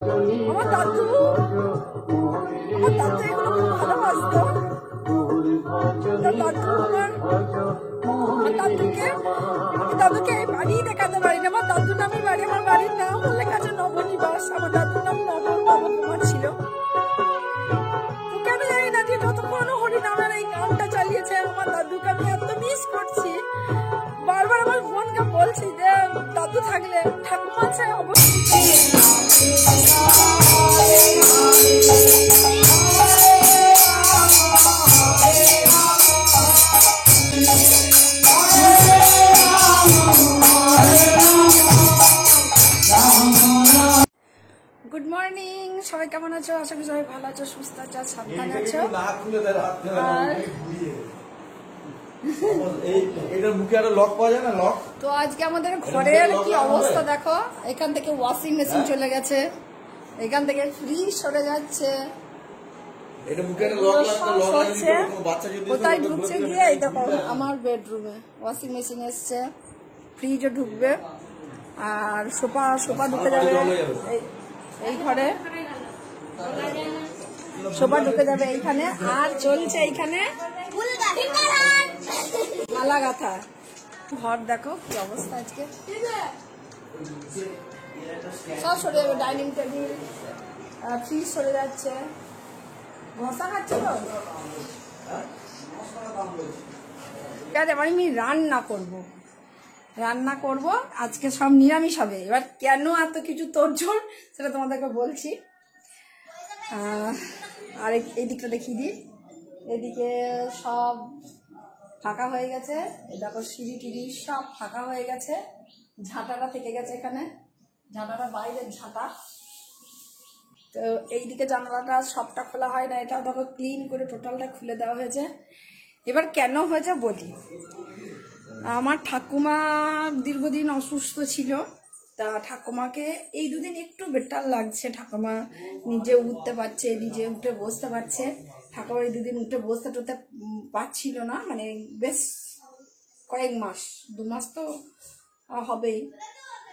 আমার দাদু এগুলো খুব ভালোবাসতো। দাদুকে এই বাড়ি দেখাতে পারি না। আমার দাদুর নামের বাড়ি, আমার বাড়ির নাম বললে কাছে নবনিবাস। আমার দাদুর নাম নবকুমার ছিল। তো কেন জানি না যে যতক্ষণ হরিনামের এই গানটা চালিয়েছে আমার দাদুকে আমি এত মিস করছি। বারবার আমার বোনকে বলছি যে দাদু থাকলে ঠাকুমা আছে অবশ্যই। গুড মর্নিং, সবাই কেমন আছো? আশা করি সবাই ভালো আছো, সুস্থ আছো, সাবধানে আছো। তো আজকে আমাদের ঘরের কি অবস্থা দেখো। এখান থেকে ওয়াশিং মেশিন চলে গেছে, এখান থেকে ফ্রিজ সরে যাচ্ছে, কোথায় ঢুকছে গিয়ে এই দেখো আমার বেডরুমে ওয়াশিং মেশিন এসছে, ফ্রিজও ঢুকবে, আর সোফা ঢুকে যাবে এই ঘরে, সোফা ঢুকে যাবে এইখানে। আর চলছে এইখানে মালা গাথা। ঘর দেখো কি অবস্থা আজকে, সব সরে যাবে, ডাইনিং টেবিল, ফ্রিজ সরে যাচ্ছে। মশা খাচ্ছে তো আমি রান্না করব আজকে, সব নিরামিষ হবে। এবার কেন এত কিছু তোড়জোড় সেটা তোমাদেরকে বলছি। আর এই দিকটা দেখিয়ে দিই, এদিকে সব ফাঁকা হয়ে গেছে। দেখো সিঁড়ি টিড়ি সব ফাঁকা হয়ে গেছে, ঝাঁটাটা থেকে গেছে এখানে, ঝাঁটাটা বাইরের ঝাঁটা। তো এইদিকে জানালাটা সবটা খোলা হয় না, এটাও দেখো ক্লিন করে টোটালটা খুলে দেওয়া হয়েছে। এবার কেন হয়েছে বলি। আমার ঠাকুমা দীর্ঘদিন অসুস্থ ছিল, তা ঠাকুমাকে এই দুদিন একটু বেটার লাগছে। ঠাকুমা নিজে উঠতে পারছে, নিজে উঠে বসতে পারছে। ঠাকুমা এই দুদিন উঠে বসতে টুতে পারছিল না, মানে বেশ কয়েক মাস, 2 মাস তো হবেই।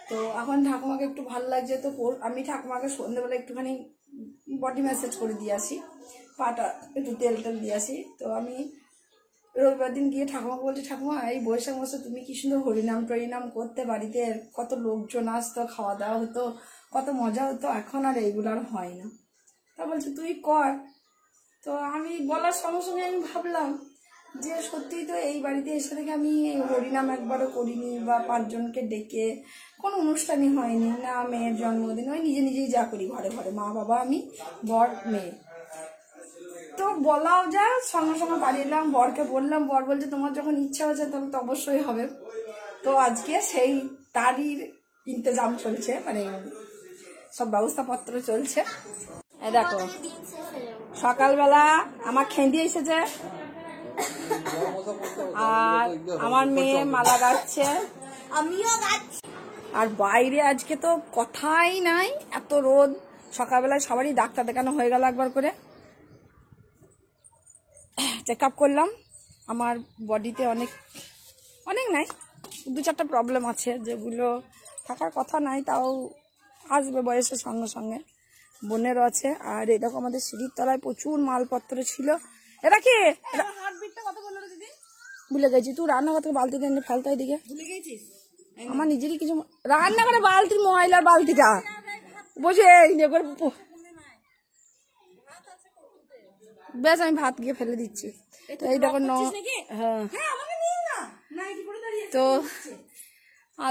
তো এখন ঠাকুমাকে একটু ভালো লাগছে। তো আমি ঠাকুমাকে সন্ধ্যেবেলা একটুখানি বডি ম্যাসাজ করে দিয়ে আসি, পাটা একটু তেল দিয়ে আসি। তো আমি রবিবার দিন গিয়ে ঠাকুমাকে বলছি, ঠাকুমা এই বৈশাখ মাসে তুমি কি সুন্দর হরিনাম টরিনাম করতে, বাড়িতে কত লোকজন আসতো, খাওয়া দাওয়া হতো, কত মজা হতো, এখন আর এইগুলো আর হয় না। তা বলছে তুই কর। তো আমি বলার সঙ্গে সঙ্গে আমি ভাবলাম যে সত্যিই তো এই বাড়িতে এসে থেকে আমি হরিনাম একবারও করিনি, বা 5 জনকে ডেকে কোনো অনুষ্ঠানই হয়নি, না মেয়ের জন্মদিন, ওই নিজে নিজেই যা করি ঘরে ঘরে, মা বাবা আমি বর মেয়ে। তো বলাও যা, সঙ্গে সঙ্গে বাড়ি এলাম, বরকে বললাম, বর বলছে তোমার যখন ইচ্ছা হয়েছে তাহলে তো অবশ্যই হবে। তো আজকে সেই তারই ইন্তজাম চলছে, মানে সব ব্যবস্থাপত্র চলছে। এই দেখো সকালবেলা আমার খেঁদি এসেছে, আর আমার মেয়ে মালা গাচ্ছে, আমিও গাচ্ছি। আর বাইরে আজকে তো কথাই নাই, এত রোদ। সকালবেলায় সবারই ডাক্তার দেখানো হয়ে গেল একবার করে, চেক আপ করলাম। আমার বডিতে অনেক নাই, 2-4টা প্রবলেম আছে যেগুলো থাকার কথা নাই, তাও আসবে বয়সের সঙ্গে সঙ্গে। বোনেরও আছে। আর এরকম আমাদের সিঁড়ির তলায় প্রচুর মালপত্র ছিল। এটা কি ভুলে গেছি, তুই রান্নাঘর থেকে বালতি দিয়ে ফেলতে হয় দিকে, আমার নিজেরই কিছু রান্নাঘরে বালতির ময়লার বালতিটা বসে বেশ, আমি ভাত গিয়ে ফেলে দিচ্ছি। তো এই দেখো হ্যাঁ, তো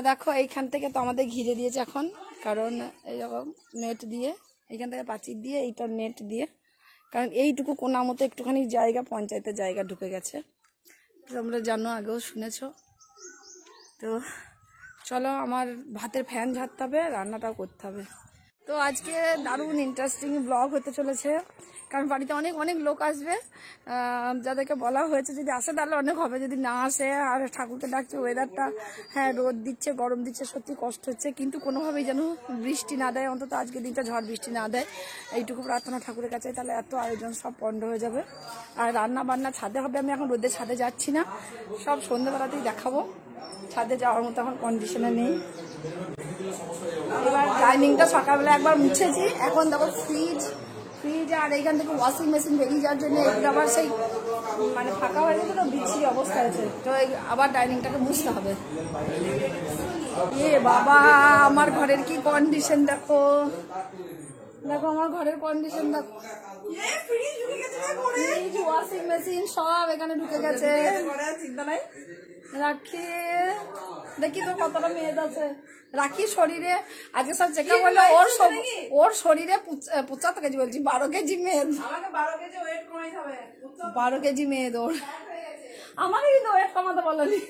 দেখো এইখান থেকে তো আমাদের ঘিরে দিয়েছে এখন, কারণ এইরকম নেট দিয়ে, এইখান থেকে প্রাচীর দিয়ে, এইটা নেট দিয়ে, কারণ এইটুকু কোনা মতো একটুখানি জায়গা পঞ্চায়েতের জায়গা ঢুকে গেছে, তোমরা জানো, আগেও শুনেছ। তো চলো, আমার ভাতের ফ্যান ঝাড়তে হবে, রান্নাটাও করতে হবে। তো আজকে দারুণ ইন্টারেস্টিং ব্লগ হতে চলেছে, কারণ বাড়িতে অনেক লোক আসবে, যাদেরকে বলা হয়েছে যদি আসে তাহলে অনেক হবে, যদি না আসে। আর ঠাকুরকে ডাকছে, ওয়েদারটা হ্যাঁ রোদ দিচ্ছে, গরম দিচ্ছে, সত্যি কষ্ট হচ্ছে, কিন্তু কোনোভাবেই যেন বৃষ্টি না দেয়, অন্তত আজকের দিনটা ঝড় বৃষ্টি না দেয়, এইটুকু প্রার্থনা ঠাকুরের কাছে। তাহলে এত আয়োজন সব পণ্ড হয়ে যাবে। আর রান্না বান্না ছাদে হবে, আমি এখন রোদের ছাদে যাচ্ছি না, সব সন্ধ্যেবেলাতেই দেখাবো। ছাদে যাওয়ার মতো এখন কন্ডিশনে নেই। এবার ডাইনিংটা সকালবেলা একবার মুছেছি, এখন দেখো ফ্রিজ আর এইখান থেকে ওয়াশিং মেশিন বেরিয়ে যাওয়ার জন্য এগুলো আবার সেই মানে ফাঁকা হয়ে গেছে, তো বিচ্ছিরি অবস্থা আছে, তো আবার ডাইনিংটাকে মুছতে হবে। এ বাবা, আমার ঘরের কি কন্ডিশন দেখো, দেখো আমার ঘরের কন্ডিশন দেখো, ওয়াশিং মেশিন সব এখানে ঢুকে গেছে। চিন্তা নাই, রাখি দেখি তো কতটা মেদ আছে, রাখি শরীরে আজকে সব চেকআপ করলো, ওর শরীরে 75 কেজি, বলছি 12 কেজি মেদ, 12 কেজি মেদ ওর। আমাকে কিন্তু ওয়েট কমাতে বলেনি।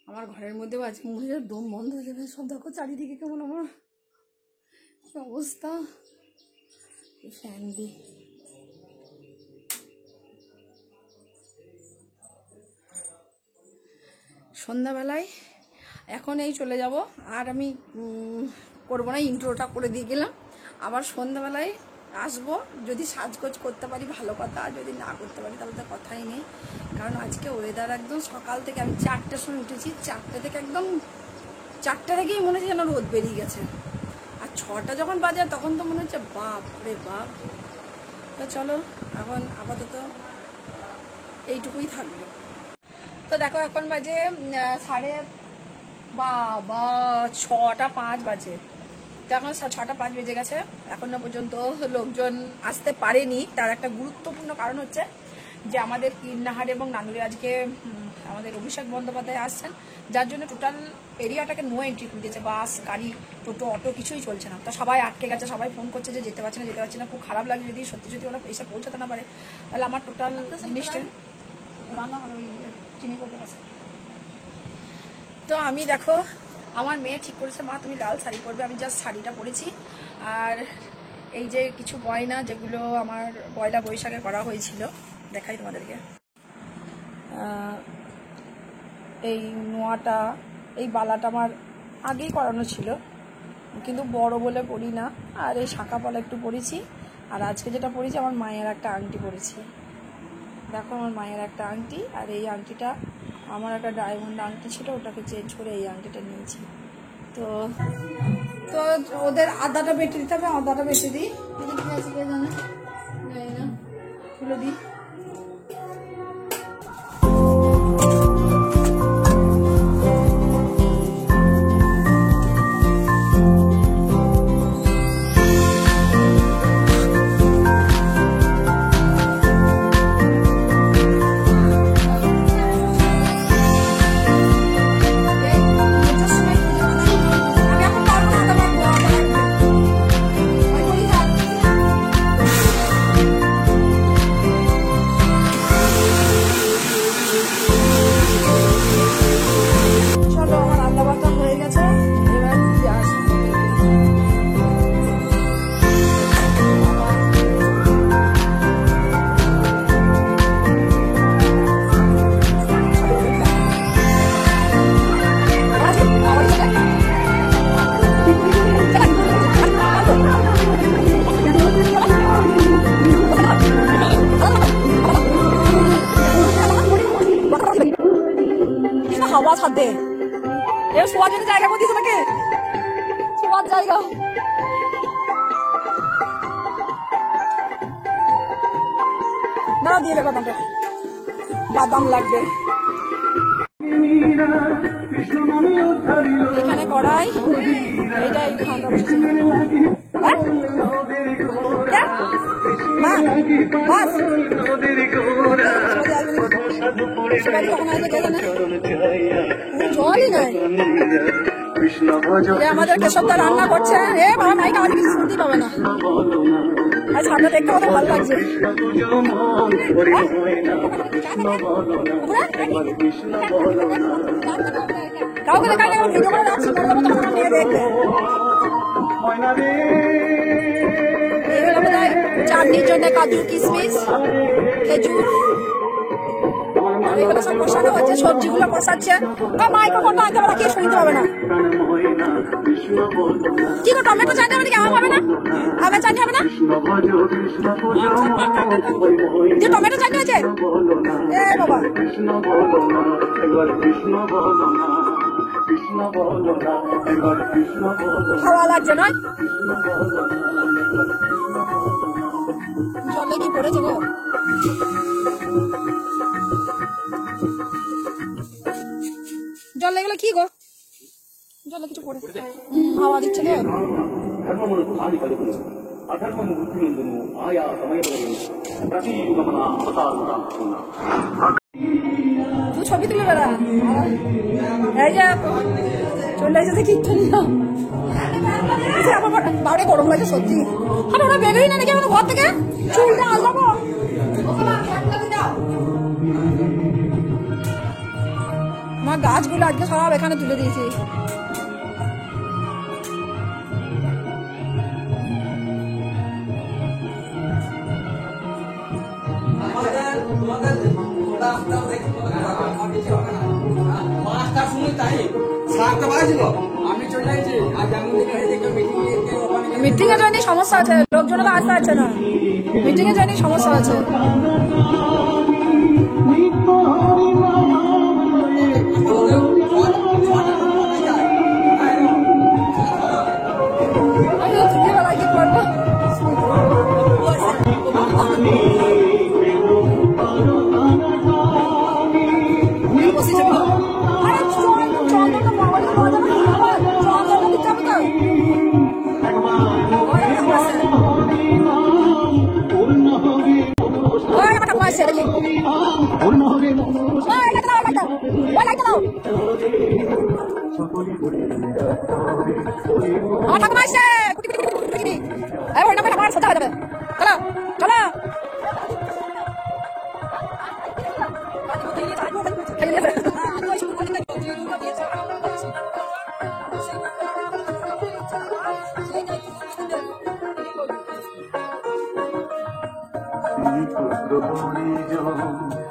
আমার ঘরের মধ্যেও আজকে মনে হচ্ছে দম বন্ধ হয়ে যাবে, সব দেখো চারিদিকে কেমন আমার কি অবস্থা। ফ্যান দি সন্ধ্যাবেলায় এখন এই চলে যাব, আর আমি করবো না, ইন্ট্রোটা করে দিয়ে গেলাম, আবার সন্ধ্যাবেলায় আসবো, যদি সাজগোজ করতে পারি ভালো কথা, আর যদি না করতে পারি তাহলে তো কথাই নেই। কারণ আজকে ওয়েদার একদম সকাল থেকে, আমি 4টার সময় উঠেছি, 4টে থেকে একদম 4টে থেকেই মনে হচ্ছে যেন রোদ বেরিয়ে গেছে, আর 6টা যখন বাজে তখন তো মনে হচ্ছে বাপ রে বাপ। তো চলো এখন আপাতত এইটুকুই থাকবে। তো দেখো এখন বাজে 6:05 বাজে, তো এখন 6:05 বেজে গেছে, এখনো পর্যন্ত লোকজন আসতে পারেনি। তার একটা গুরুত্বপূর্ণ কারণ হচ্ছে যে আমাদের কীর্ণাহার এবং নানুরে আজকে আমাদের অভিষেক বন্দ্যোপাধ্যায় আসছেন, যার জন্য টোটাল এরিয়াটাকে নো এন্ট্রি করে দিয়েছে, বাস গাড়ি টোটো অটো কিছুই চলছে না। তো সবাই আটকে গেছে, সবাই ফোন করছে যে যেতে পারছে না, খুব খারাপ লাগে। যদি সত্যি ওরা এসে পৌঁছাতে না পারে তাহলে আমার টোটাল জিনিসটা চিনি করতে পারছে। তো আমি দেখো আমার মেয়ে ঠিক করেছে, মা তুমি লাল শাড়ি পরবে, আমি জাস্ট শাড়িটা পরেছি, আর এই যে কিছু গয়না যেগুলো আমার পয়লা বৈশাখে করা হয়েছিল দেখাই তোমাদেরকে। এই নোয়াটা, এই বালাটা আমার আগেই করানো ছিল, কিন্তু বড় বলে পরি না, আর এই শাঁখা পলা একটু পরেছি, আর আজকে যেটা পরেছি আমার মায়ের একটা আংটি পরেছি, দেখো আমার মায়ের একটা আংটি, আর এই আংটিটা আমার একটা ডায়মন্ড আংটি ছিল, ওটাকে চেঞ্জ করে এই আংটিটা নিয়েছি। তো তো ওদের আদাটা বেটে দিতে হবে, আদাটা বেটে দিই, ঠিক আছে কে জানে, জানি না, খুলে দিই। বাদ দে, এবার শোয়ার জন্য জায়গা করে দিয়েছে নাকি, শোয়ার জায়গা। দাঁড়া দিয়ে দেবে বাদামটা, বাদাম লাগবে। এখানে কড়াই, এইটা একটু ঠান্ডা বসেছে। জলই নাই, আমাদের কেশবদা রান্না করছে। এ বাবা মাইক আমাদের কিছু শুনতেই পাবে না। আজ ঠান্ডা দেখতে আমাদের ভালো লাগছে। কাউকে দেখা গেল ভিডিও করে রাখছি, দেখবে চাটনির জন্য কাজু কিশমিশ খেজুর এগুলো সব কষানো হচ্ছে, সবজিগুলো কষাচ্ছে। মাইক্রোফোনটা আনতে পারা, কে শুনতে পাবে না। কি গো টমেটো চাটনি হবে নাকি, আম হবে না, আমের চাটনি হবে না, যে টমেটো চাটনি আছে। এ বাবা খাওয়া লাগছে নয়, জলে কি পড়েছে গো। জল লেগে গেল কি গো, জলে কিছু পড়ে হাওয়া দিচ্ছে না। তুই ছবি তুলে বেড়া, এই যে চলে এসেছে কিচ্ছু আমার বাড়ি গরম লাগছে সত্যি। আর ওরা বেরোই না নাকি আমার ঘর থেকে, চুলটা আলগাবো। আমার গাছগুলো আজকে সব এখানে তুলে দিয়েছি। মিটিং এর জন্য সমস্যা আছে, লোকজন তো আসতে পারছে না, মিটিং এর জন্য সমস্যা আছে।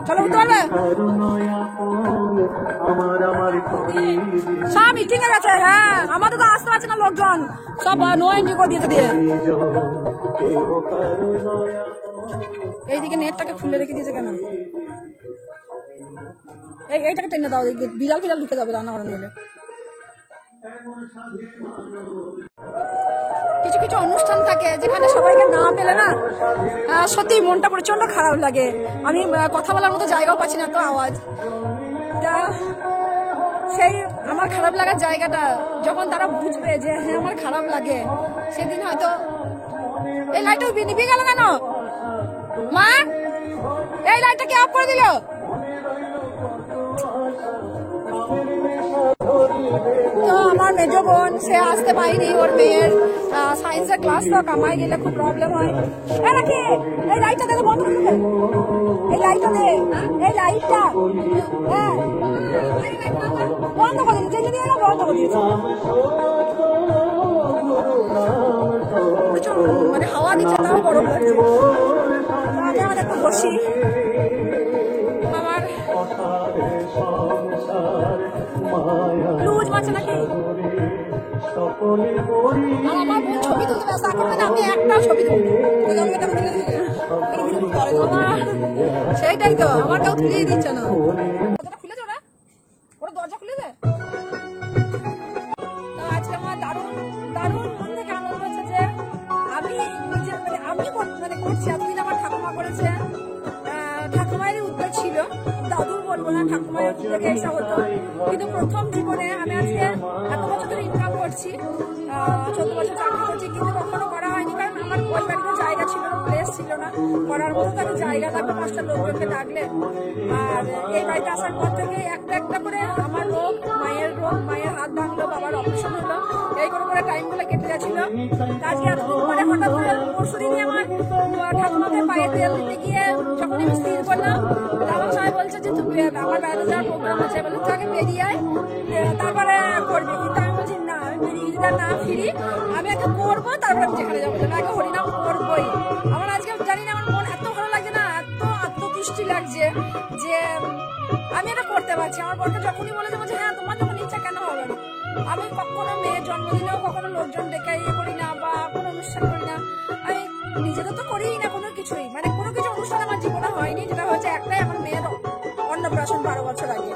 চলো উঠতে পারবে, সব মিটিং এ গেছে। হ্যাঁ আমাদের তো আসতে পারছে না লোকজন, সব নো এন্ট্রি করে দিয়েছে দিয়ে। এইদিকে নেটটাকে খুলে রেখে দিয়েছে কেন, এইটাকে টেনে দাও, বিড়াল ফিড়াল ঢুকে যাবে রান্না করানো হলে। কিছু কিছু অনুষ্ঠান থাকে যেখানে সবাইকে না পেলে না সত্যি মনটা প্রচন্ড খারাপ লাগে। আমি কথা বলার মতো জায়গাও পাচ্ছি না, তো আওয়াজ সেই আমার খারাপ লাগার জায়গাটা যখন তারা বুঝবে যে হ্যাঁ আমার খারাপ লাগে, সেদিন হয়তো। এই লাইটটা নিভে গেল কেন মা, এই লাইটটা কে অফ করে দিল? তো আমার মেজ বোন সে আসতে পারিনি, ওর মেয়ের সায়েন্সের ক্লাস, তো কামাই গেলে খুব প্রবলেম হয়। নাকি এই লাইটটা দেখে বন্ধ করে দেবে, এই লাইটটা দে, এই লাইটটা হ্যাঁ বন্ধ করে দিয়েছে, যদি বন্ধ করে দিয়েছে। মানে হাওয়া দিচ্ছে তাও গরম লাগছে। আমি আমাদের একটু বসি, আমার লুজ মাছে নাকি আমার বোন ছবি তুলতে ব্যস্ত, আমি একটা ছবি তুলবো, সেইটাই তো আমার কেউ তুলিয়ে দিচ্ছে না। খুলেছে ওরা, ওরা দরজা খুলে দেয়। লাগছে। এতদিন আমার ঠাকুমা করেছে, ঠাকুমায়ের উদ্যোগ ছিল, দাদুর বলবো না, ঠাকুমায়ের উদ্যোগে এসা হতো। কিন্তু প্রথম জীবনে আমি আজকে এত বছর ধরে ইনকাম করছি, 14 বছর চাকরি করছি, কিন্তু কখনো করা হয়নি। কারণ আমার ওই বাড়িতে জায়গা ছিল না, প্লেস ছিল না, করার মতো তার জায়গা থাকবে 5টা লোকজনকে ডাকলে। আর এই বাড়িতে আসার পর থেকে একটা একটা করে আমার রোগ, মায়ের হাত ভাঙলো, বাবার অপারেশন হলো, এই করে টাইমগুলো কেটে যাচ্ছিল। আজকে এতদিন পরে হঠাৎ পরশুদিনই আমার ঠাকুমাকে পায়ে তেল দিতে গিয়ে যখন আমি স্থির করলাম, আমার সবাই বলছে যে তুমি আমার বেড়াতে যাওয়ার প্রোগ্রাম আছে, বলে তুই আগে বেরিয়ে আয়, তারপরে করবি। কিন্তু আমি বলছি না, আমি বেরিয়ে যদি না ফিরি, আমি আগে করবো, তারপরে আমি যেখানে যাবো, আগে হরিনাম করবোই। আমার আজকে জানি না, আমার মন এত ভালো লাগছে না, এত আত্মতুষ্টি লাগছে যে আমি এটা করতে পারছি। আমার বরকে যখনই বলেছে, বলছে হ্যাঁ তোমার যখন ইচ্ছা কেন হবে না। আমি কখনো মেয়ের জন্মদিনেও কখনো লোকজন ডেকে ইয়ে করি না, বা কোনো অনুষ্ঠান করি না। আমি নিজেদের তো করিই না কোনো কিছুই, মানে কোনো কিছু অনুষ্ঠান আমার জীবনে হয়নি। যেটা হয়েছে একটাই, আমার মেয়ের অন্নপ্রাশন 12 বছর আগে,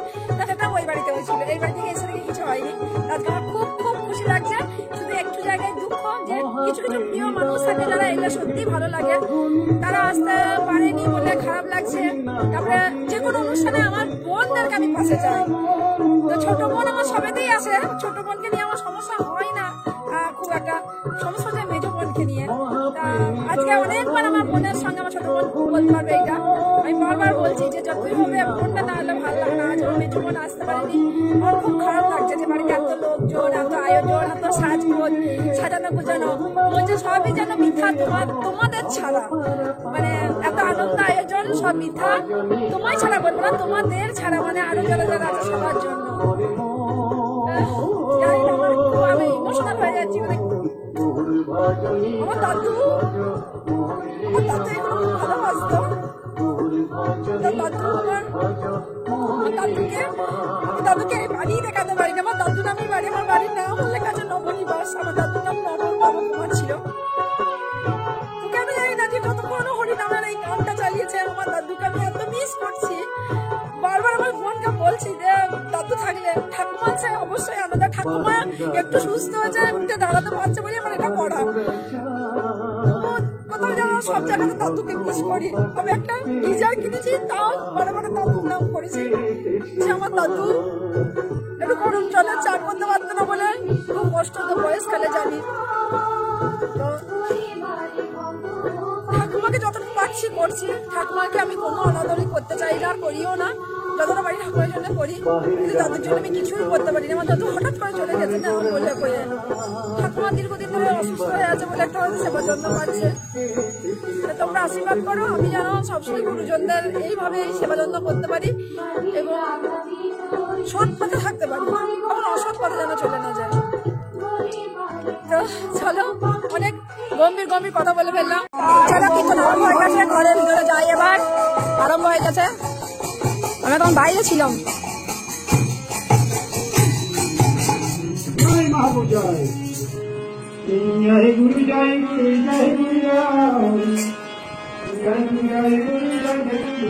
সেটা ওই বাড়িতে হয়েছিল। এই বাড়ি থেকে এসে কিছু হয়নি। আজকে আমার খুব খুব খুশি লাগছে। শুধু একটু জায়গায় দুঃখ যে কিছু কিছু প্রিয় মানুষ থাকে যারা এগুলো সত্যি ভালো লাগে, তারা আসতে পারেনি বলে খারাপ লাগছে। তারপরে যে কোনো অনুষ্ঠানে আমার বোনদেরকে আমি পাশে চাই। তো ছোট বোন আমার সবেতেই আসে, ছোট বোনকে নিয়ে আমার সমস্যা হয় না, খুব একটা সমস্যা হচ্ছে মেজো বোনকে নিয়ে। আজকে অনেকবার আমার বোনের সঙ্গে আমার ছোট বোন বলতে পারবে এটা। আমি বারবার বলছি যে যতই হবে বোনটা না হলে ভালো লাগে না। আজ আমার মেজো বোন আসতে পারেনি, আমার খুব খারাপ লাগছে যে বাড়িতে এত লোকজন, এত আয়োজন, এত সাজগোজ, সাজানো গুজানো, বলছে সবই যেন মিথ্যা, তোমাদের ছাড়া। মানে এত আনন্দ আয়োজন সব মিথ্যা, তোমায় ছাড়া বলবো না, তোমাদের ছাড়া, মানে আরো যারা যারা আছে সবার জন্য। আমি ইমোশনাল হয়ে যাচ্ছি। মানে আমার দাদু এগুলো খুব ভালোবাসতো। দাদুকে বাড়ি দেখাতে পারি না, আমার দাদুর নামই বাড়ি। আমার বাড়ির নাম বললে কাছে নবনিবাস, আমার দাদুর নাম নবকুমার ছিল। কেন জানি না যে যতক্ষণ হরিনামের এই গানটা চালিয়েছে, আমার দাদুকে আমি এত মিস করছি। বারবার আমার বোনকে বলছি যে দাদু থাকলে, ঠাকুমা আছে অবশ্যই আমাদের ঠাকুমা একটু সুস্থ হয়েছে, উঠে দাঁড়াতে পারছে বলে আমার এটা পড়া। কোথাও যেন সব জায়গাতে দাদুকে মিস করি। আমি একটা গিজার কিনেছি, তাও বড় বড় দাদুর নাম করেছি যে আমার দাদু একটু গরম জলের চা করতে পারতো না বলে খুব কষ্ট, তো বয়সকালে জানি। তো ঠাকুমাকে যতটুকু পারছি করছি। ঠাকুমাকে আমি কোনো অনাদরই করতে চাই না, করিও না। যতটা বাড়ি ঠাকুমার জন্য করি, কিন্তু দাদুর জন্য আমি কিছুই করতে পারি না। আমার দাদু হঠাৎ করে চলে গেছে না, বলে করে ঠাকুমা দীর্ঘদিন ধরে অসুস্থ হয়ে আছে বলে একটা হয়তো সেবার যত্ন পাচ্ছে। তোমরা আশীর্বাদ করো, আমি যেন সবসময় গুরুজনদের এইভাবে সেবা যত্ন করতে পারি এবং সৎ পথে থাকতে পারি, আমার অসৎ পথে যেন চলে না যায়। তো চলো, অনেক গম্ভীর গম্ভীর কথা বলে ফেললাম। চলো, কীর্তন আরম্ভ হয়ে গেছে, ঘরের ভিতরে যাই, এবার আরম্ভ হয়ে গেছে। আমি তখন বাইরে ছিলাম। জয় মাহবু জয়, জয় গুরু, জয় গুরু, জয় গুরু, জয় গুরু, জয় গুরু, জয় গুরু।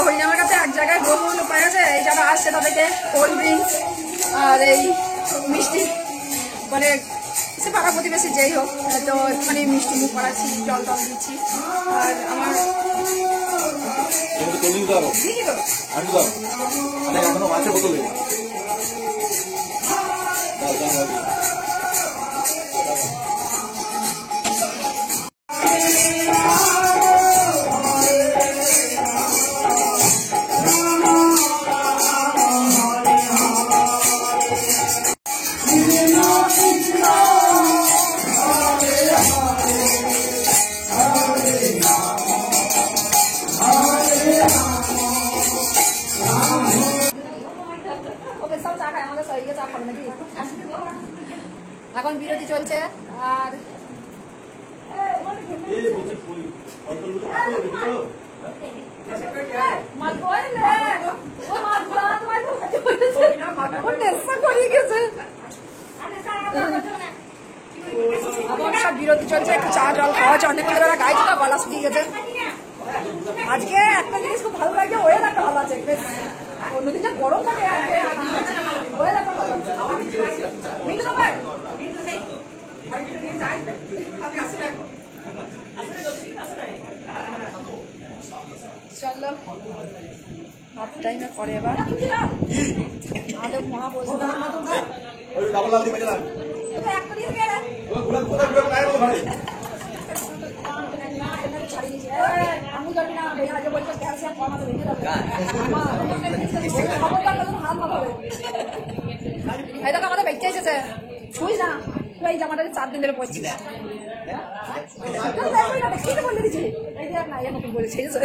হরিনামের কাছে এক জায়গায় গ্রহণ উপায় আছে, এই যারা আসছে তাদেরকে কোল্ড ড্রিঙ্কস আর এই মিষ্টি মানে সে পাড়া প্রতিবেশী যেই হোক তো মানে মিষ্টি মুখ করাচ্ছি, জল টল দিচ্ছি। আর আমার এখন বিরতি চলছে আর সব বিরতি চলছে, একটু চা জল খাওয়া হচ্ছে। অনেক ওরা গাইছে তো গলা শুকিয়ে গেছে। আজকে একটা জিনিস খুব ভালো লাগে, ওয়েদারটা ভালো আছে, বেশ অন্যদিন যা গরম থাকে ওয়েদারটা ভালো আছে। চলো হাফ টাইমের পরে এবার আমাদের মহা বসবে আমি জানি না আগে বলছো ক্যালসিয়াম কমাতে ভেঙে যাবে হাত না হবে এই দেখো আমাদের বেঁচে এসেছে শুইস না তুই এই জামাটা 4 দিন ধরে পড়ছিস বলে দিচ্ছি এই যে না নতুন বলে ছেড়েছে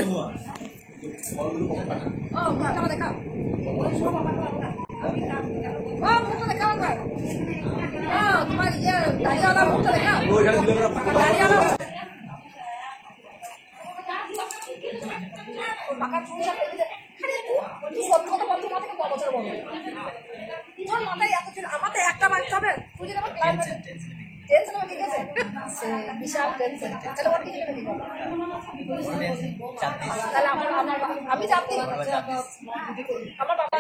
ও দেখা দেখা দেখা তোমার দাঁড়িয়ে মুখটা দেখা দাঁড়িয়ে আমাদের একটা বাচ্চা হবে বিশাল টেনশন তাহলে ওর কিছু তাহলে আমি জানতে আমার বাবা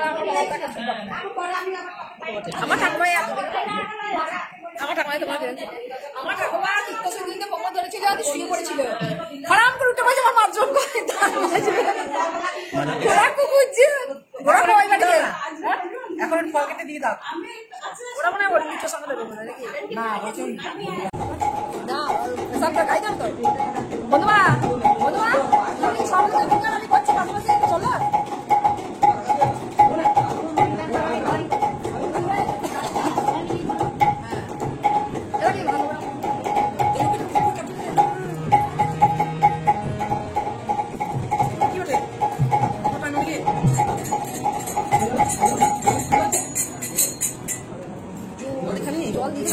আমার ঠাকুমাই আমার ঠাকুমাই তোমার আমার ঠাকুমা দিনকে কোমর ধরেছিল শুয়ে পড়েছিল খারাপ করে উঠে পারছে আমার মাত্র ঘোড়া কুকুরছে ঘোড়া খাওয়াই বাড়ি এখন পকেটে দিয়ে দাও ওরা মনে হয় ওর মিঠো সঙ্গে দেবে নাকি না না সবটা খাই দাও তো বন্ধুমা বন্ধুমা আমি করছি পাশাপাশি চলো জল দিয়ে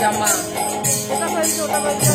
জামা ওটা পাইছে ওটা পাইছে